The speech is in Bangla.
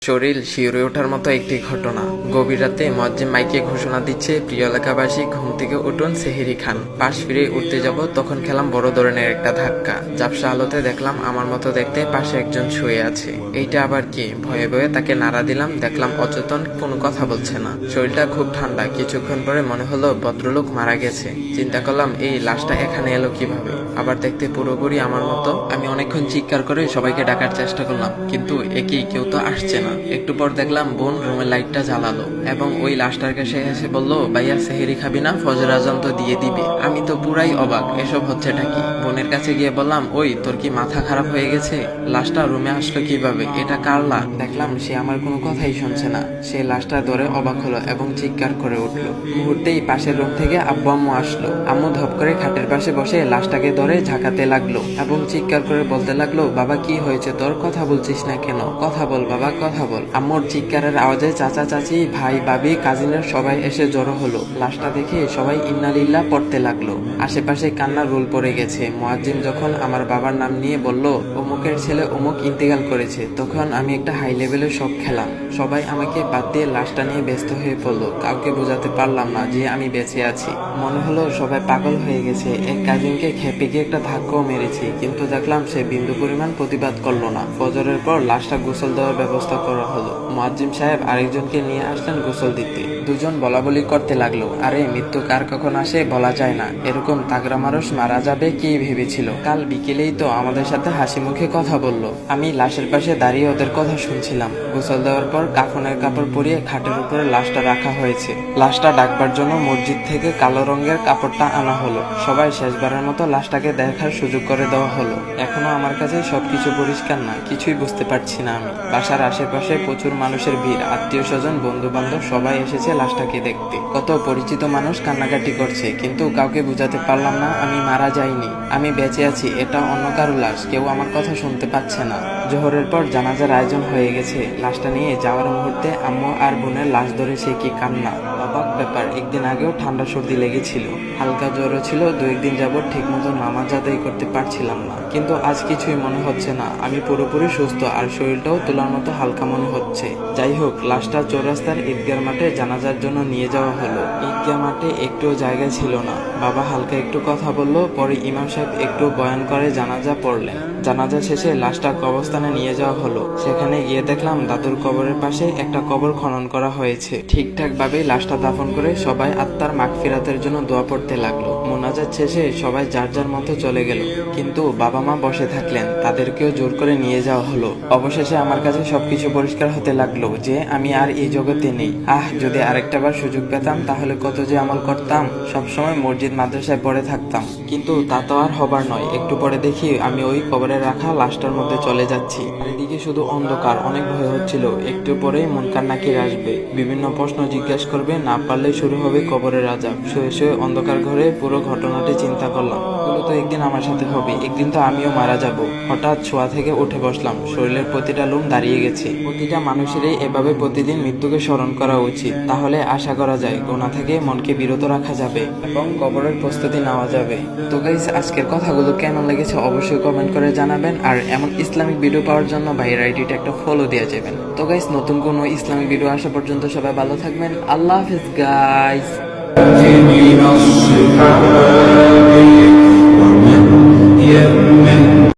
শরীর শিউরে ওঠার মতো একটি ঘটনা। গভীর রাতে মুয়াজ্জিন মাইকে ঘোষণা দিচ্ছে, প্রিয় এলাকাবাসী ঘুম থেকে উঠুন, সেহেরি খান। পাশ ফিরে উঠতে যাব, তখন খেলাম বড় ধরনের একটা ধাক্কা। ঝাপসা আলোতে দেখলাম আমার মতো দেখতে পাশে একজন শুয়ে আছে। এইটা আবার কি? ভয়ে ভয়ে তাকে নাড়া দিলাম, দেখলাম অচেতন, কোনো কথা বলছে না। শরীরটা খুব ঠান্ডা। কিছুক্ষণ পরে মনে হলো ভদ্রলোক মারা গেছে। চিন্তা করলাম এই লাশটা এখানে এলো কিভাবে। আবার দেখতে পুরোপুরি আমার মতো। আমি অনেকক্ষণ চিৎকার করে সবাইকে ডাকার চেষ্টা করলাম, কিন্তু একই কেউ তো আসছে না। একটু পর দেখলাম বোন রুমের লাইটটা জ্বালালো এবং ওই লাশটার কাছে এসে বলল, ভাইয়া সেহেরি খাবি না? ফজর আজান তো দিয়ে দিবে। আমি তো পুরাই অবাক, এসব হচ্ছেটা কি। বোনের কাছে গিয়ে বললাম, ওই তোর কি মাথা খারাপ হয়ে গেছে? লাশটা রুমে আসলো কিভাবে? এটা কার লাশ? দেখলাম সে আমার কোনো কথাই শুনছে না। সে লাশটা ধরে অবাক হলো এবং চিৎকার করে উঠলো। মুহূর্তেই পাশের রুম থেকে আব্বু আম্মু আসলো। আম্মু ধপ করে খাটের পাশে বসে লাশটাকে ধরে ঝাঁকাতে লাগলো এবং চিৎকার করে বলতে লাগলো, বাবা কি হয়েছে তোর? কথা বলছিস না কেন? কথা বল বাবা, কথা বল। আম্মুর চিৎকারের আওয়াজে চাচা চাচি, ভাই ভাবি, কাজিনের সবাই এসে জড়ো হলো। লাশটা দেখে সবাই ইন্নালিল্লাহ পড়তে লাগলো। আশেপাশে কান্নার রোল পড়ে গেছে। মুয়াজ্জিন যখন আমার বাবার নাম নিয়ে বলল, অমুকের ছেলে অমুক ইন্তেকাল করেছে, তখন আমি একটা হাই লেভেলের শক খেলাম। সবাই আমাকে বাদ দিয়ে লাশটা নিয়ে ব্যস্ত হয়ে পড়লো। কাউকে বোঝাতে পারলাম না যে আমি বেঁচে আছি। মনে হলো সবাই পাগল হয়ে গেছে। এক কাজিনকে খেপে গিয়ে একটা ধাক্কাও মেরেছি, কিন্তু দেখলাম সে বিন্দু পরিমাণ প্রতিবাদ করলো না। ফজরের পর লাশটা গোসল দেওয়ার ব্যবস্থা করা হলো। মুয়াজ্জিন সাহেব আরেকজনকে নিয়ে আসলেন গোসল দিতে। দুজন বলাবলি করতে লাগলো, আরে মৃত্যু কার কখন আসে বলা যায় না, এরকম তাগড়া মানুষ মারা যাবে কি ভেবেছিল? কাল বিকেলেই তো আমাদের সাথে হাসি মুখে কথা বললো। আমি লাশের পাশে দাঁড়িয়ে ওদের কথা শুনছিলাম। গোসল দেওয়ার পর কাফনের কাপড় পরিয়ে খাটের উপরে লাশটা রাখা হয়েছে। লাশটা ডাকবার জন্য মসজিদ থেকে কালো রঙের কাপড়টা আনা হলো। সবাই শেষবারের মতো লাশটাকে দেখার সুযোগ করে দেওয়া হলো। এখনো আমার কাছে সবকিছু পরিষ্কার না, কিছুই বুঝতে পারছি না আমি। বাসার আশেপাশে প্রচুর মানুষের ভিড়, আত্মীয় স্বজন, বন্ধু বান্ধব সবাই এসেছে লাশটাকে দেখতে। কত পরিচিত মানুষ কান্নাকাটি করছে, কিন্তু কাউকে বুঝাতে পারলাম না আমি মারা যাইনি, আমি বেঁচে আছি। এটা অন্য কারো লাশ, কেউ আমার কথা শুনতে পাচ্ছে না। জোহরের পর জানাজার আয়োজন হয়ে গেছে। লাশটা নিয়ে যাওয়ার মুহূর্তে আম্মু আর বোনের লাশ ধরে সে কি কান্না! অবাক ব্যাপার, একদিন আগেও ঠান্ডা সর্দি লেগেছিল, হালকা জ্বরও ছিল। 2 দিন যাবত ঠিক মতো নামাজ আদায় করতে পারছিলাম না, কিন্তু আজ কিছুই মনে হচ্ছে না। আমি পুরোপুরি সুস্থ আর শরীরটাও তোলার মতো হালকা মনে হচ্ছে। যাই হোক, লাশটা চৌরাস্তার ঈদগাহ মাঠে জানাজার জন্য নিয়ে যাওয়া হলো। ঈদগাহ মাঠে একটুও জায়গা ছিল না। বাবা হালকা একটু কথা বললো, পরে ইমাম সাহেব একটু বয়ান করে জানাজা পড়লেন। জানাজা শেষে লাশটা কবরস্থানে নিয়ে যাওয়া হলো। সেখানে গিয়ে দেখলাম দাদুর কবরের পাশে একটা কবর খনন করা হয়েছে। ঠিকঠাক ভাবে লাশটা দাফন করে সবাই আত্মার মাগফিরাতের জন্য দোয়া পড়তে লাগলো। মোনাজাত শেষে সবাই যার যার মতো চলে গেল, কিন্তু বাবা মা বসে থাকলেন। তাদেরকেও জোর করে নিয়ে যাওয়া হলো। অবশেষে আমার কাছে সবকিছু পরিষ্কার হতে লাগলো যে আমি আর এই জগতে নেই। যদি আরেকটা বার সুযোগ পেতাম তাহলে কত যে আমল করতাম। সবসময় মসজিদ মাদ্রাসায় পড়ে থাকতাম, কিন্তু তা তো আর হবার নয়। একটু পরে দেখি আমি ওই কবরে রাখা লাশটার মধ্যে চলে যাচ্ছি। চারিদিকে শুধু অন্ধকার, অনেক ভয় হচ্ছিল। একটু পরেই মুনকার নাকির আসবে, বিভিন্ন প্রশ্ন জিজ্ঞাসা করবে, না পারলে শুরু হবে কবরের আযাব। শুয়ে শুয়ে অন্ধকার ঘরে পুরো ঘটনাটি চিন্তা করলাম। এগুলো তো একদিন আমার সাথে হবে, একদিন তো আমিও মারা যাব। হঠাৎ শোয়া থেকে উঠে বসলাম। শরীরের প্রতিটা লোম দাঁড়িয়ে গেছে। প্রতিটা মানুষেরই এভাবে প্রতিদিন মৃত্যুকে স্মরণ করা উচিত। তাহলে আশা করা যায় গুনাহ থেকে মনকে বিরত রাখা যাবে এবং কবরের প্রস্তুতি নেওয়া যাবে। তো গাইস, আজকের কথাগুলো কেমন লেগেছে অবশ্যই কমেন্ট করে জানাবেন। আর এমন ইসলামিক ভিডিও পাওয়ার জন্য ভাইয়ের আইডিটা একটা ফলো দিয়ে যাবেন। তো গাইস, নতুন কোনো ইসলামিক ভিডিও আসা পর্যন্ত সবাই ভালো থাকবেন। আল্লাহ হাফেজ গাইস।